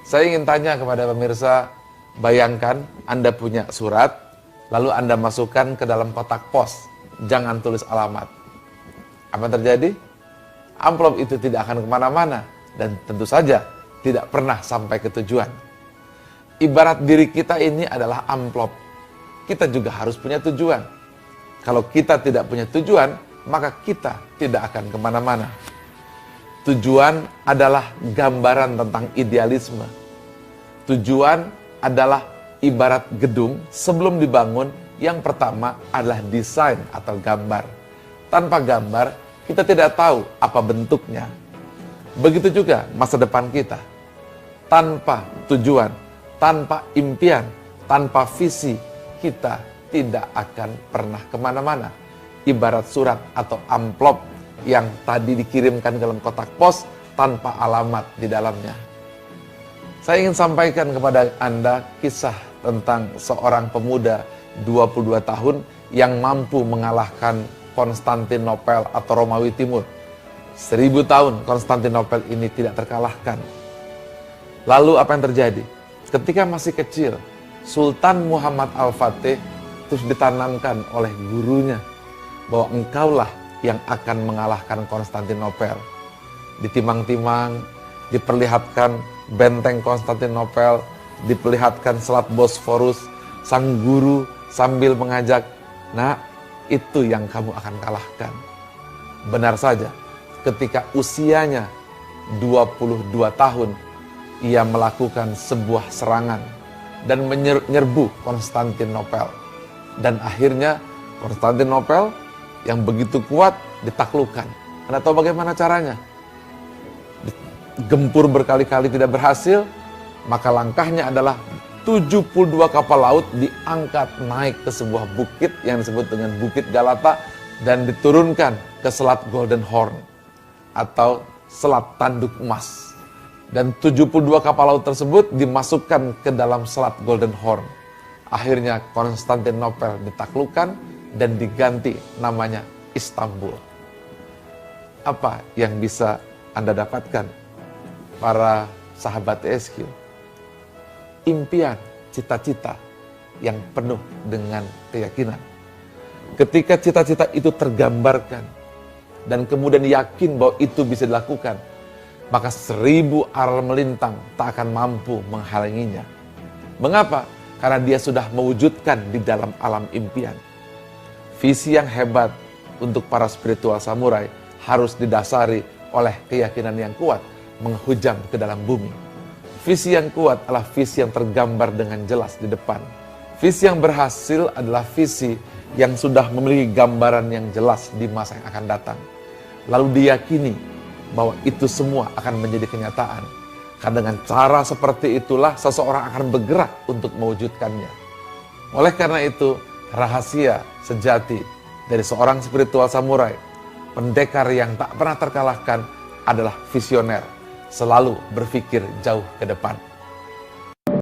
Saya ingin tanya kepada pemirsa, bayangkan Anda punya surat, lalu Anda masukkan ke dalam kotak pos, jangan tulis alamat. Apa yang terjadi? Amplop itu tidak akan kemana-mana, dan tentu saja tidak pernah sampai ke tujuan. Ibarat diri kita ini adalah amplop, kita juga harus punya tujuan. Kalau kita tidak punya tujuan, maka kita tidak akan kemana-mana. Tujuan adalah gambaran tentang idealisme. Tujuan adalah ibarat gedung sebelum dibangun, yang pertama adalah desain atau gambar. Tanpa gambar, kita tidak tahu apa bentuknya. Begitu juga masa depan kita. Tanpa tujuan, tanpa impian, tanpa visi, kita tidak akan pernah kemana-mana. Ibarat surat atau amplop yang tadi dikirimkan ke dalam kotak pos tanpa alamat di dalamnya. Saya ingin sampaikan kepada Anda kisah tentang seorang pemuda 22 tahun yang mampu mengalahkan Konstantinopel atau Romawi Timur. 1000 tahun Konstantinopel ini tidak terkalahkan. Lalu apa yang terjadi? Ketika masih kecil, Sultan Muhammad Al-Fatih terus ditanamkan oleh gurunya bahwa engkaulah yang akan mengalahkan Konstantinopel. Ditimang-timang, diperlihatkan benteng Konstantinopel, diperlihatkan Selat Bosforus, sang guru sambil mengajak, "Nak, itu yang kamu akan kalahkan." Benar saja, ketika usianya 22 tahun, ia melakukan sebuah serangan dan menyerbu Konstantinopel. Dan akhirnya Konstantinopel yang begitu kuat ditaklukkan. Anda tahu bagaimana caranya? Gempur berkali-kali tidak berhasil, maka langkahnya adalah 72 kapal laut diangkat naik ke sebuah bukit yang disebut dengan Bukit Galata dan diturunkan ke Selat Golden Horn atau Selat Tanduk Emas. Dan 72 kapal laut tersebut dimasukkan ke dalam Selat Golden Horn. Akhirnya Konstantinopel ditaklukkan dan diganti namanya Istanbul. Apa yang bisa Anda dapatkan, para sahabat TSQ? Impian, cita-cita yang penuh dengan keyakinan. Ketika cita-cita itu tergambarkan dan kemudian yakin bahwa itu bisa dilakukan, maka 1000 aral melintang tak akan mampu menghalanginya. Mengapa? Karena dia sudah mewujudkan di dalam alam impian. Visi yang hebat untuk para spiritual samurai harus didasari oleh keyakinan yang kuat menghujam ke dalam bumi. Visi yang kuat adalah visi yang tergambar dengan jelas di depan. Visi yang berhasil adalah visi yang sudah memiliki gambaran yang jelas di masa yang akan datang. Lalu diyakini bahwa itu semua akan menjadi kenyataan. Karena dengan cara seperti itulah seseorang akan bergerak untuk mewujudkannya. Oleh karena itu, rahasia sejati dari seorang spiritual samurai, pendekar yang tak pernah terkalahkan, adalah visioner, selalu berpikir jauh ke depan.